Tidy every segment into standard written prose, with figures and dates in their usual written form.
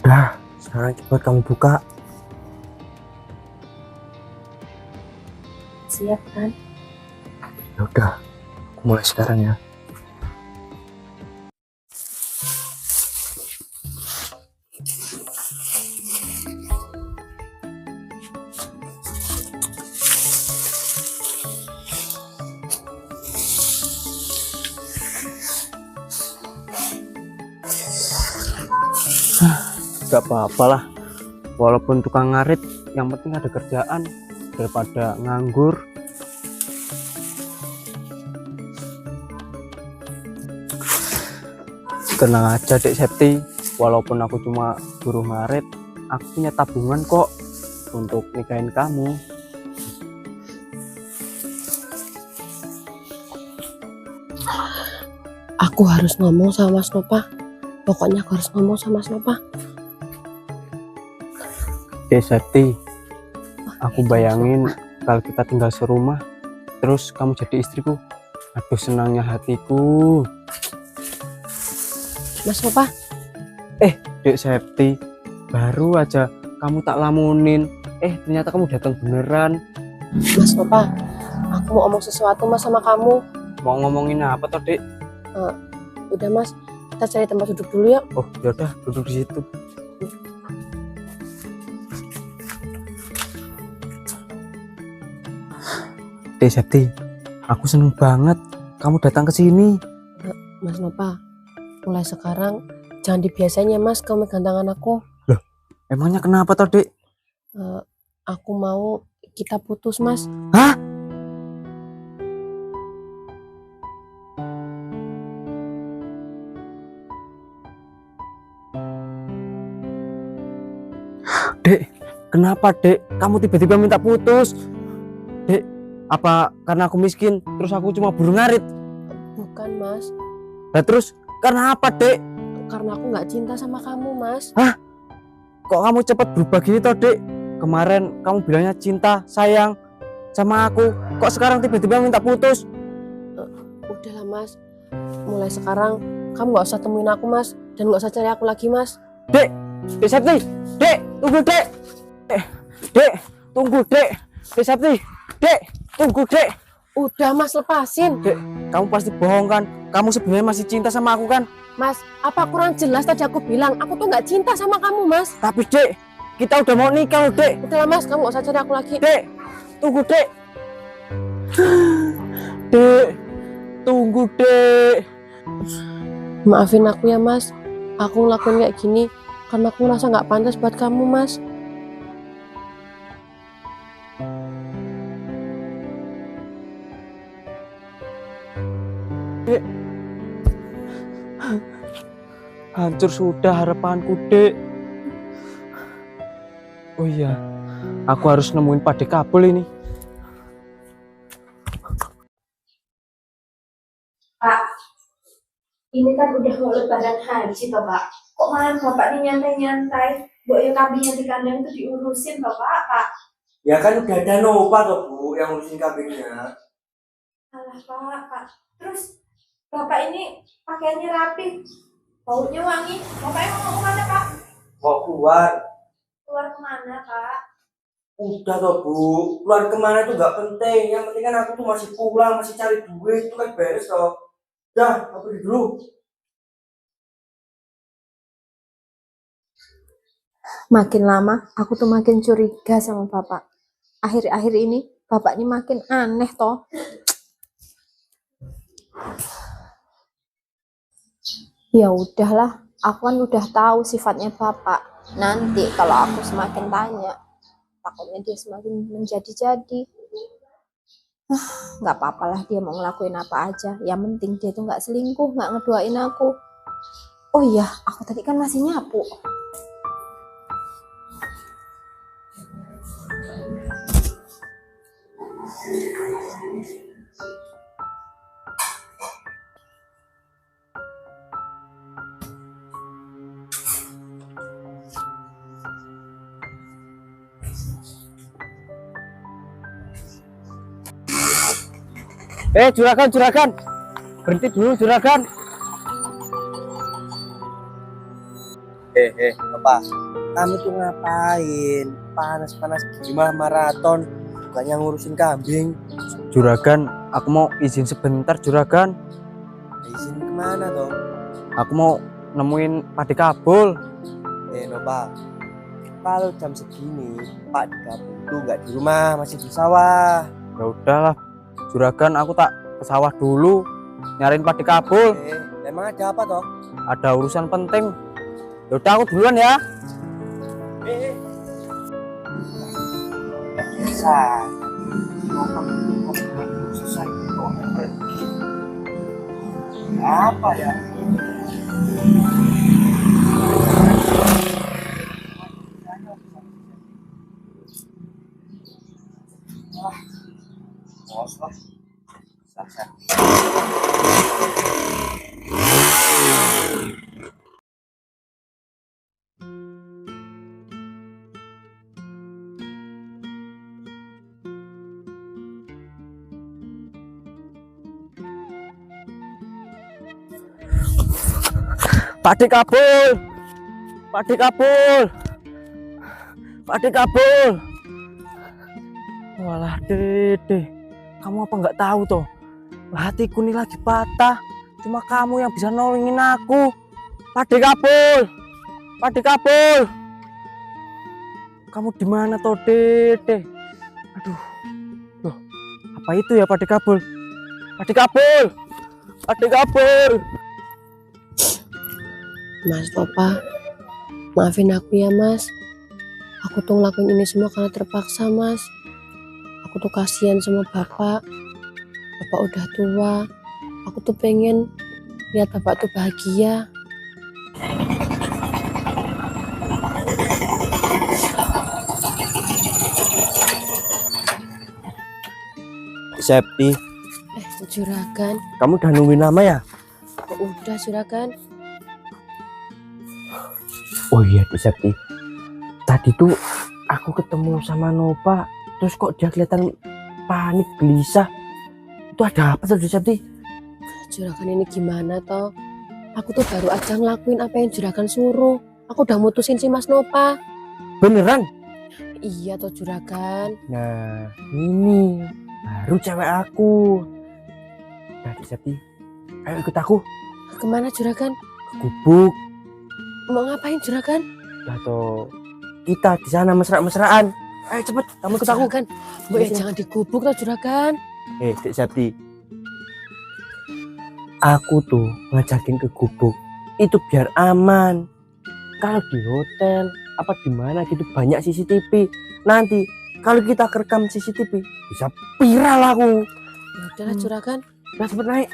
Udah, sekarang cepat kamu buka. Siap kan? Ya udah, aku mulai sekarang ya. Gak apa-apa lah, walaupun tukang ngarit, yang penting ada kerjaan daripada nganggur. Tenang aja Dek Septi, walaupun aku cuma buruh ngarit, aku punya tabungan kok untuk nikahin kamu. Aku harus ngomong sama Mas Nopah. Pokoknya aku harus ngomong sama Mas Nopah. Dek Septi, aku bayangin kalau kita tinggal serumah, terus kamu jadi istriku. Aduh, senangnya hatiku. Mas Nopah, Dek Septi, baru aja kamu tak lamunin, ternyata kamu datang beneran. Mas Nopah, aku mau ngomong sesuatu Mas sama kamu. Mau ngomongin apa toh Dek? Udah Mas, kita cari tempat duduk dulu ya. Oh yaudah, duduk di situ. Dek Septi, aku seneng banget kamu datang ke sini. Mas Nopah, mulai sekarang jangan dibiasain ya Mas kamu megang tangan aku. Emangnya kenapa toh Dek? Aku mau kita putus Mas. Hah? Dek, kenapa Dek? Kamu tiba-tiba minta putus? Dek, apa karena aku miskin terus aku cuma buruh ngarit? Bukan Mas, Nah terus karena apa Dek? karena aku nggak cinta sama kamu Mas. Kok kamu cepat berubah gini toh Dek? Kemarin kamu bilangnya cinta, sayang sama aku, kok sekarang tiba-tiba minta putus? Udahlah Mas, mulai sekarang kamu nggak usah temuin aku Mas, dan nggak usah cari aku lagi Mas. Dek, Dek Septi, Dek, tunggu Dek. Dek, tunggu Dek. Dek Septi, Dek, tunggu Dek. Udah Mas, lepasin. Dek, kamu pasti bohong kan? Kamu sebenarnya masih cinta sama aku kan? Mas, apa kurang jelas tadi aku bilang aku tuh nggak cinta sama kamu Mas. Tapi Dek, kita udah mau nikah loh Dek. Udahlah Mas, kamu nggak usah cari aku lagi. Dek, tunggu Dek. Dek, tunggu Dek. Maafin aku ya Mas, aku ngelakuin kayak gini karena aku ngerasa nggak pantas buat kamu Mas. Dek, hancur sudah harapanku Dek. Oh iya, aku harus nemuin Pak Dek Kabul ini. Pak, ini kan udah mau lebaran haji toh Pak. Kok malah Bapak ini nyantai-nyantai? Mbok ya kambingnya di kandang itu diurusin toh Pak. Ya kan udah ada Nova toh Bu yang ngurusin kambingnya. Alah Pak. Terus Bapak ini pakaiannya rapi, baunya wangi. Bapaknya mau kemana Pak? Mau keluar? Keluar kemana Pak? Udah toh Bu, keluar kemana itu nggak penting. Yang penting kan aku tuh masih pulang, masih cari duit, itu kan beres toh. Dah, aku pergi dulu. Makin lama aku tuh makin curiga sama bapak. Akhir-akhir ini bapak ini makin aneh toh. Ya udahlah, aku kan udah tahu sifatnya bapak. Nanti kalau aku semakin tanya, takutnya dia semakin menjadi-jadi. Nggak apa-apa lah dia mau ngelakuin apa aja. Yang penting dia tuh nggak selingkuh, nggak ngedoain aku. Oh iya, aku tadi kan masih nyapu. Juragan, berhenti dulu juragan. Bapak, kamu tuh ngapain? Panas-panas di rumah maraton, bukannya ngurusin kambing. Juragan, aku mau izin sebentar juragan. Izin kemana toh? Aku mau nemuin Padi Kabul. Pak, kalau jam segini Pak di kampung tuh nggak di rumah, masih di sawah. Ya udahlah, juragan, aku tak ke sawah dulu nyariin Padi Kabul. Emang ada apa toh? Ada urusan penting. Ya udah, aku duluan ya. Bisa. Selesai. Apa ya? Bos lah. Padi Kabul. Padi Kabul. Padi Kabul. Walah, Dede. Kamu apa nggak tahu toh? Hatiku ini lagi patah. Cuma kamu yang bisa nolongin aku. Padi Kabul. Padi Kabul. Kamu di mana toh, Dede? Aduh. Loh, apa itu ya Padi Kabul? Padi Kabul. Padi Kabul. Mas Papa, maafin aku ya Mas. Aku tuh ngelakuin ini semua karena terpaksa Mas. Aku tuh kasihan sama Bapak. Bapak udah tua. Aku tuh pengen lihat Bapak tuh bahagia. Septi, Juragan, kamu udah nungguin lama ya? udah Juragan. Oh iya, Septi. Tadi tuh aku ketemu sama Nova, terus kok dia kelihatan panik, gelisah. Itu ada apa tuh, Septi? Juragan ini gimana toh? Aku tuh baru aja ngelakuin apa yang Juragan suruh. Aku udah mutusin si Mas Nova. Beneran? Iya toh Juragan. Nah, ini baru cewek aku. Tadi Septi, ayo ikut aku Kemana Juragan? ke gubuk. Mau ngapain Juragan? Atau kita di sana mesra-mesraan. Ayo cepet, kamu ikut aku. Juragan, jangan digubuk toh Juragan. Dek Septi, aku tuh ngajakin ke gubuk itu biar aman. Kalau di hotel apa di mana gitu banyak CCTV. Nanti kalau kita kerekam CCTV bisa viral aku. Ya udahlah Juragan. Nah, cepet naik.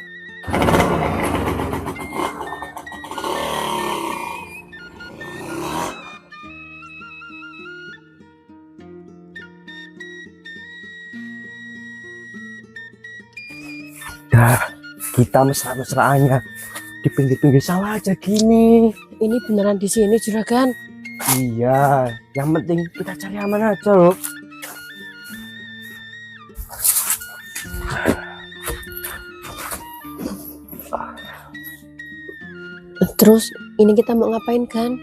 Dah, kita mesra-mesraannya di pinggir-pinggir sawah aja gini. Ini beneran di sini Juragan. Iya, yang penting kita cari aman aja loh. Terus ini kita mau ngapain kan?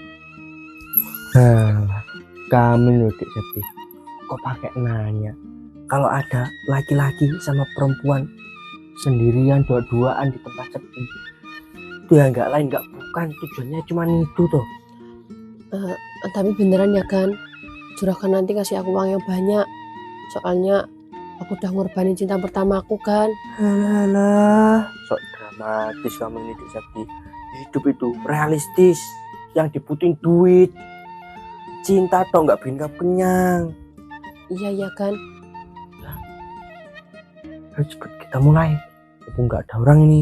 Kamu loh Dek Septi, kok pakai nanya? Kalau ada laki-laki sama perempuan sendirian dua-duaan di tempat sepi, itu ya nggak lain nggak bukan, tujuannya cuma itu toh. Tapi beneran ya kan? Juragan nanti kasih aku uang yang banyak. Soalnya aku udah ngorbanin cinta pertama aku kan. Alah, sok dramatis kamu ini Dek Septi. Hidup itu realistis, yang dibutuhin duit. Cinta toh nggak bikin kamu kenyang. Iya ya kan? Ayo cepet kita mulai, mumpung nggak ada orang ini.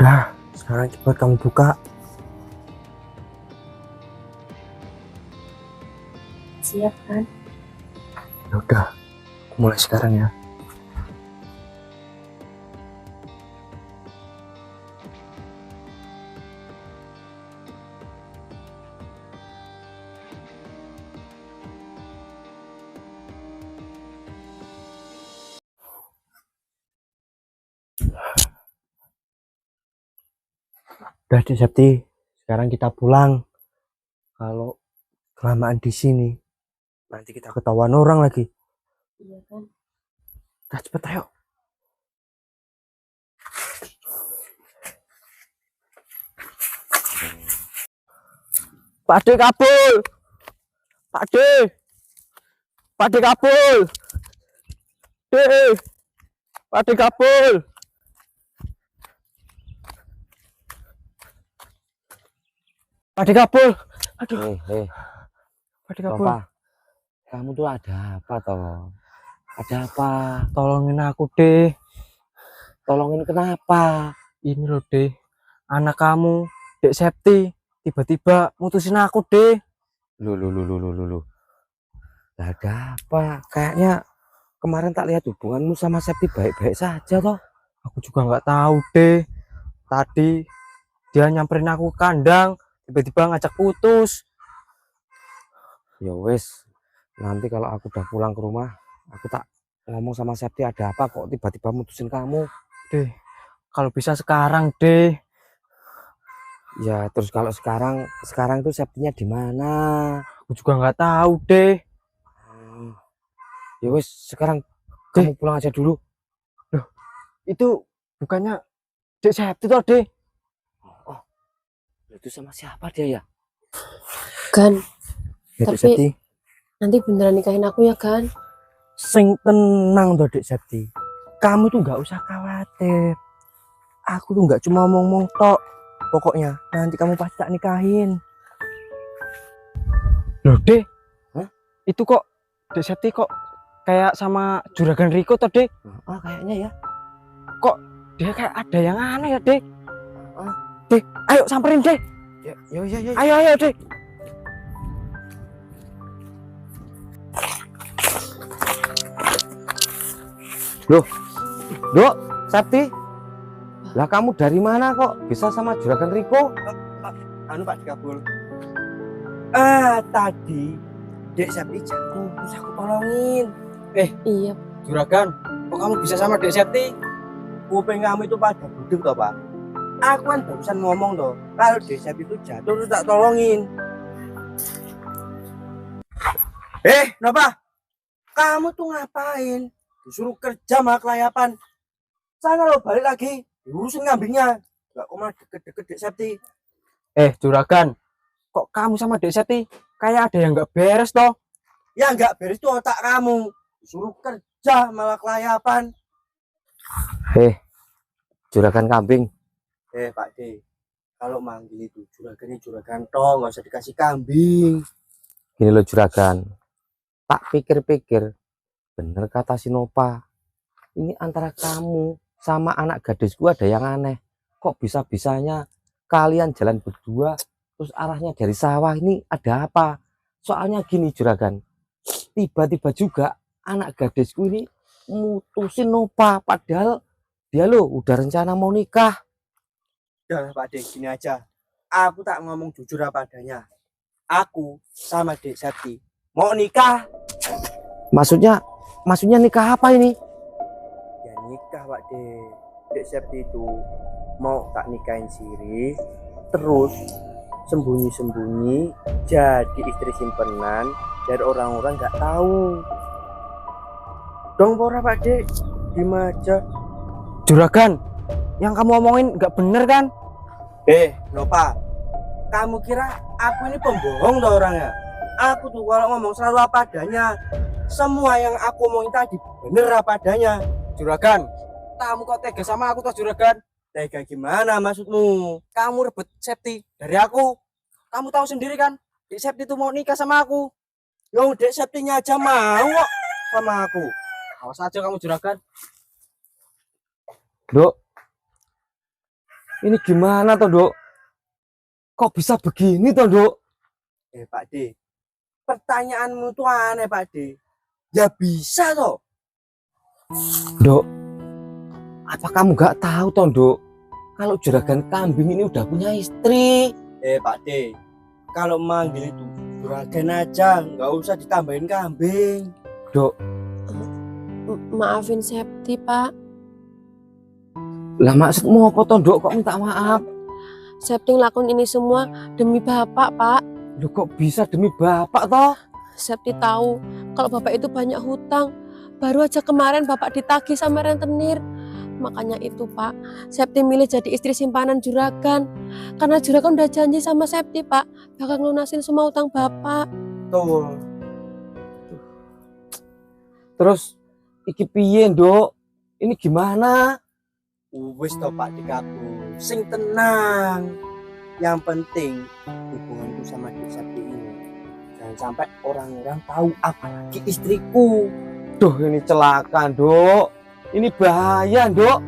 Dah, sekarang cepet kamu buka. Siap kan? Ya udah, mulai sekarang ya. Udah Dek Septi, sekarang kita pulang. Kalau kelamaan di sini, nanti kita ketahuan orang lagi. Iya kan? Udah cepet ayo. Pak De kabul. Pak De. Pak De kabul. De. Pak De kabul. Pak De kabul. Aduh, Pak De kabul. Papa, kamu tuh ada apa toh? Ada apa? Tolongin aku, De. Tolongin kenapa? Ini loh, De. Anak kamu, Dek Septi, tiba-tiba mutusin aku, De. Lu. Lah ada apa? Kayaknya kemarin tak lihat hubunganmu sama Septi baik-baik saja toh. Aku juga nggak tahu, De. Tadi dia nyamperin aku ke kandang, tiba-tiba ngajak putus. Ya wes, nanti kalau aku udah pulang ke rumah, aku tak ngomong sama Septi ada apa kok tiba-tiba mutusin kamu. De, kalau bisa sekarang, De. Ya terus kalau sekarang tuh Septinya di mana? Aku juga nggak tahu, De. Ya wes, sekarang kamu pulang aja dulu. Itu bukannya Dek Septi toh, De? Oh, itu sama siapa dia ya? Gan, Ya, Dek Tapi- Septi. nanti beneran nikahin aku ya kan? Sing tenang toh Dek Septi. Kamu tuh nggak usah khawatir. Aku tuh nggak cuma ngomong tok. Pokoknya nanti kamu pasti tak nikahin. Loh, De. Hah? Itu kok Dek Septi kok kayak sama Juragan Riko toh, De? Oh kayaknya ya. Dia kayak ada yang aneh ya, De. Ah. De, ayo samperin, De. Ya. Ayo, De. Dok, Septi. Lah kamu dari mana kok bisa sama Juragan Riko? Anu Pak Dikabul, Tadi Dek Septi jatuh, terus aku tolongin. Iya, Juragan, kok kamu bisa sama Dek Septi? kuping kamu itu pada budek toh Pak. Aku kan barusan ngomong toh, kalau Dek Septi itu jatuh terus tak tolongin. Nova, kamu tuh ngapain? Disuruh kerja malah kelayapan. Sana lo balik lagi, diurusin kambingnya. Gak kok malah deket-deket Dek Septi. Juragan, kok kamu sama Dek Septi kayak ada yang nggak beres toh? Ya nggak beres tuh otak kamu. Disuruh kerja malah kelayapan. Juragan kambing. Pak D, kalau manggil itu juragan toh, nggak usah dikasih kambing. Gini loh Juragan. Tak pikir-pikir, bener kata si Nova. Ini antara kamu sama anak gadisku ada yang aneh. Kok bisa-bisanya kalian jalan berdua, terus arahnya dari sawah, ini ada apa? Soalnya gini Juragan, tiba-tiba juga anak gadisku ini mutusin Nova, padahal dia loh udah rencana mau nikah. Udah Pak D, gini aja. Aku tak ngomong jujur apa adanya. Aku sama Dek Septi mau nikah. Maksudnya nikah apa ini? Ya nikah Pak D. Dek Septi itu mau tak nikahin siri, terus sembunyi-sembunyi jadi istri simpenan dan orang-orang nggak tahu. Dong pora Pak D, gimana aja. Juragan, yang kamu omongin nggak bener kan? Nova, kamu kira aku ini pembohong tuh orangnya? Aku tuh kalau ngomong selalu apa adanya. Semua yang aku omongin tadi bener apa adanya. Juragan, kamu kok tega sama aku toh, Juragan? Tega gimana maksudmu? Kamu rebut Septi dari aku. Kamu tahu sendiri kan, Dek Septi itu mau nikah sama aku. Yang Dek Septinya aja mau kok sama aku. Awas aja kamu, Juragan. Dok, ini gimana toh Dok? Kok bisa begini toh Dok? Pak D, pertanyaanmu tuh aneh Pak D. Ya bisa toh. Dok, apa kamu gak tahu toh Dok? Kalau juragan kambing ini udah punya istri. Pak D, kalau manggil itu juragan aja, nggak usah ditambahin kambing. Dok, maafin Septi, Pak. lah maksudmu apa toh Dok kok minta maaf? Septi ngelakuin ini semua demi Bapak, Pak. Lu kok bisa demi bapak toh? Septi tahu kalau Bapak itu banyak hutang. Baru aja kemarin Bapak ditagih sama rentenir. Makanya itu, Pak, Septi milih jadi istri simpanan juragan. Karena juragan udah janji sama Septi, Pak, bakal ngelunasin semua hutang Bapak. Betul. Terus iki piye, Nduk? Ini gimana? Wis to Pak Dikabul, sing tenang. Yang penting hubunganku sama Dek Septi ini jangan sampai orang-orang tahu, apalagi istriku. Duh, ini celaka, Nduk. Ini bahaya, Nduk.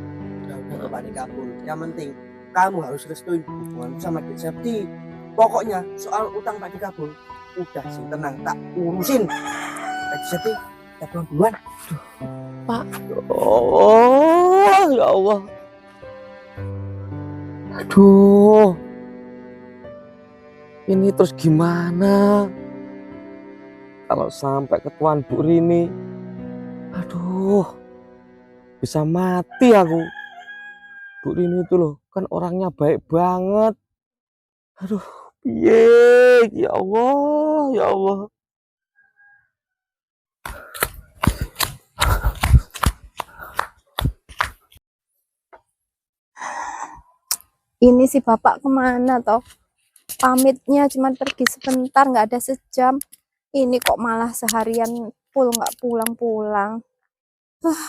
Udah Pak Dikabul, yang penting kamu harus restuin hubunganku sama Dek Septi. Pokoknya soal utang Pak Dikabul udah sing tenang, tak urusin. Dek Septi, kita pulang duluan. Oh, ya Allah. Aduh. Ini terus gimana? Kalau sampai ke Tuan Bu Rini, aduh, bisa mati aku. Bu Rini itu loh, kan orangnya baik banget. Aduh, piye, ya Allah, ya Allah. Ini si bapak kemana toh? Pamitnya cuma pergi sebentar, nggak ada sejam. Ini kok malah seharian full nggak pulang-pulang.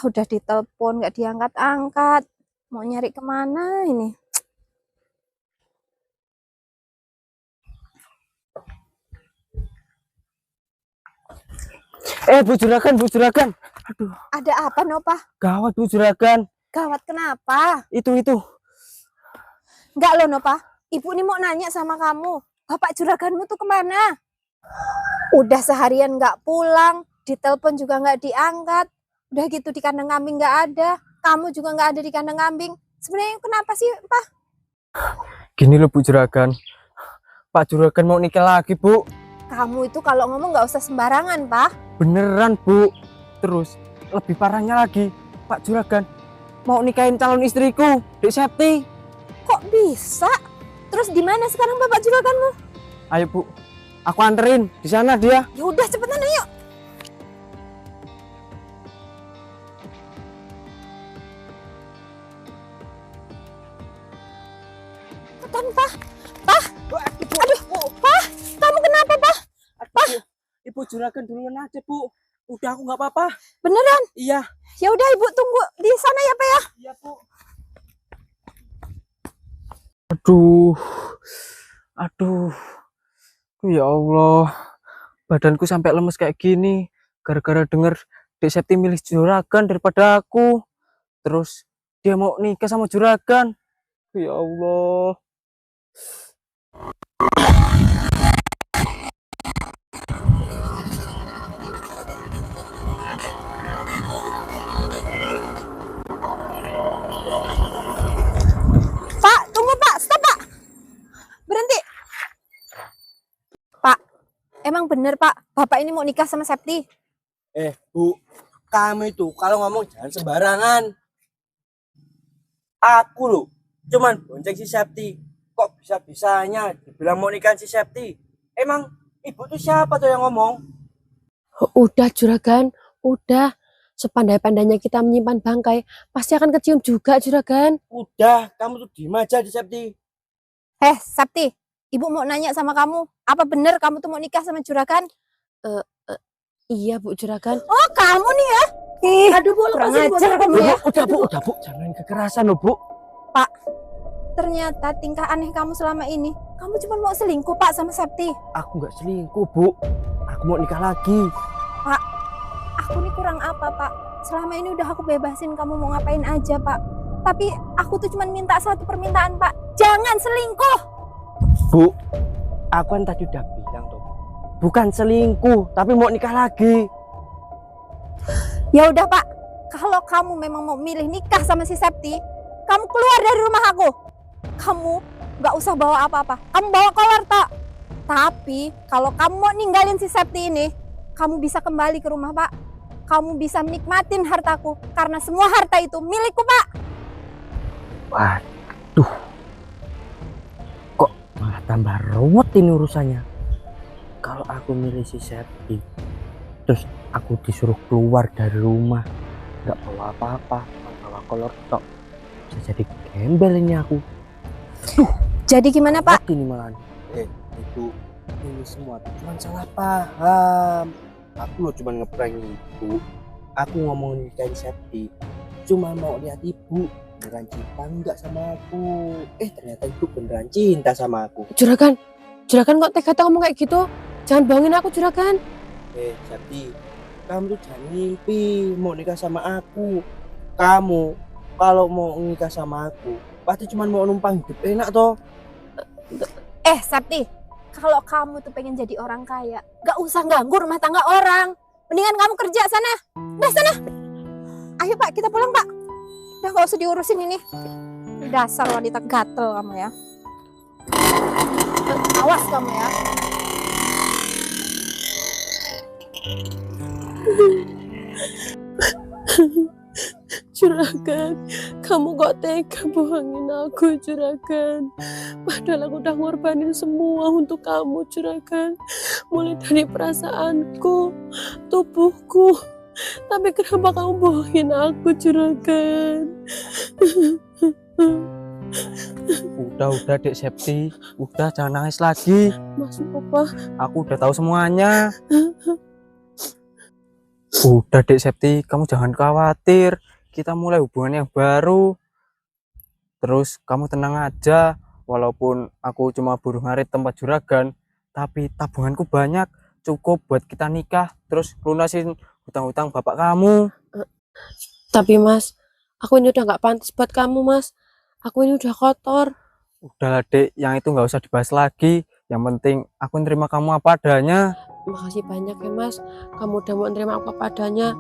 Udah ditelepon nggak diangkat-angkat. Mau nyari kemana ini? Bu Juragan, Bu Juragan. Aduh, Ada apa Nopa? gawat Bu Juragan. Gawat kenapa? Itu. Enggak loh Nopa. Ibu ini mau nanya sama kamu. Bapak juraganmu tuh kemana? Udah seharian nggak pulang. Ditelepon juga nggak diangkat. Udah gitu di kandang kambing nggak ada. Kamu juga nggak ada di kandang kambing. Sebenarnya kenapa sih, Pak? Gini loh Bu Juragan. Pak Juragan mau nikah lagi, Bu. Kamu itu kalau ngomong nggak usah sembarangan, Pak. Beneran, Bu. Terus, lebih parahnya lagi, Pak Juragan mau nikahin calon istriku, Dek Septi. Kok bisa? Terus di mana sekarang Bapak juraganmu? Ayo, Bu. Aku anterin. Di sana dia. Ya udah cepetan ayo. Cepetan, Pak. Pak. Aduh, Pak. Kamu kenapa, Pak? Ibu Juragan duluan aja, Bu. Udah, aku nggak apa-apa. Beneran? Iya. Ya udah Ibu tunggu di sana ya, Pak ya. Iya, Bu. Aduh. Ya Allah. Badanku sampai lemes kayak gini. Gara-gara denger Dek Septi milih juragan daripada aku. Terus dia mau nikah sama juragan. Ya Allah. Pak, tunggu Pak, stop Pak. Berhenti. Pak, emang bener Pak, Bapak ini mau nikah sama Septi? Bu, kamu itu kalau ngomong jangan sembarangan. Aku loh, cuman bonceng si Septi. Kok bisa-bisanya dibilang mau nikahin si Septi? Emang ibu tuh siapa tuh yang ngomong? Udah juragan, udah. Sepandai-pandainya kita menyimpan bangkai, pasti akan kecium juga juragan. Udah, kamu tuh diem aja di Septi. Septi, Ibu mau nanya sama kamu, apa bener kamu tuh mau nikah sama juragan? Iya Bu juragan. Oh kamu nih ya? Aduh Bu, kurang ajar kamu ya. Udah Bu, jangan kekerasan loh Bu. Pak, ternyata tingkah aneh kamu selama ini, kamu cuma mau selingkuh Pak sama Septi. Aku nggak selingkuh Bu, aku mau nikah lagi. Pak, aku nih kurang apa Pak? Selama ini udah aku bebasin kamu mau ngapain aja Pak. Tapi aku tuh cuma minta satu permintaan Pak, jangan selingkuh. Bu, aku kan tadi udah bilang tuh, bukan selingkuh, tapi mau nikah lagi. Ya udah Pak, kalau kamu memang mau milih nikah sama si Septi, kamu keluar dari rumah aku. Kamu nggak usah bawa apa-apa, kamu bawa kolor tak. Tapi kalau kamu mau ninggalin si Septi ini, kamu bisa kembali ke rumah Pak. Kamu bisa menikmatin hartaku, karena semua harta itu milikku Pak. Waduh, tambah ruwet ini urusannya. Kalau aku milih si Septi, terus aku disuruh keluar dari rumah, nggak bawa apa-apa, cuma bawa kolor tok, bisa jadi gembel ini aku. Jadi gimana Pak? Ini malah Itu ini semua tuh cuma salah paham. Aku lo cuma ngeprank ibu. Aku ngomongin nikahin Septi cuma mau lihat ibu beneran cinta enggak sama aku. Ternyata ibu beneran cinta sama aku. Juragan kok tega ngomong kayak gitu? Jangan bohongin aku, Juragan. Septi, kamu tuh jangan mimpi mau nikah sama aku. Kamu kalau mau nikah sama aku pasti cuma mau numpang hidup enak toh. Septi, kalau kamu tuh pengen jadi orang kaya, gak usah ganggu rumah tangga orang. Mendingan kamu kerja sana. Udah sana. Ayo Pak, kita pulang Pak. Udah gak usah diurusin ini. Dasar wanita gatel kamu ya. Awas kamu ya. Juragan, kamu kok tega bohongin aku, Juragan? Padahal aku udah ngorbanin semua untuk kamu, Juragan. Mulai dari perasaanku, tubuhku. Tapi kenapa kamu bohongin aku, Juragan? Udah Dek Septi, udah jangan nangis lagi. Mas Papa, Aku udah tahu semuanya. Udah Dek Septi, kamu jangan khawatir. Kita mulai hubungan yang baru. Terus kamu tenang aja. Walaupun aku cuma buruh ngarit tempat juragan, tapi tabunganku banyak, cukup buat kita nikah. Terus lunasin hutang-hutang bapak kamu. tapi Mas, aku ini udah gak pantas buat kamu, Mas. Aku ini udah kotor. Udahlah Dek, yang itu nggak usah dibahas lagi. Yang penting aku nerima kamu apa adanya. Makasih banyak ya, Mas. Kamu udah mau nerima aku apa adanya.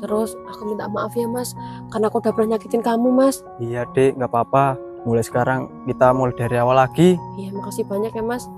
Terus aku minta maaf ya, Mas, karena aku udah pernah nyakitin kamu, Mas. Iya Dek, nggak apa-apa. Mulai sekarang kita mulai dari awal lagi. Iya, makasih banyak ya, Mas.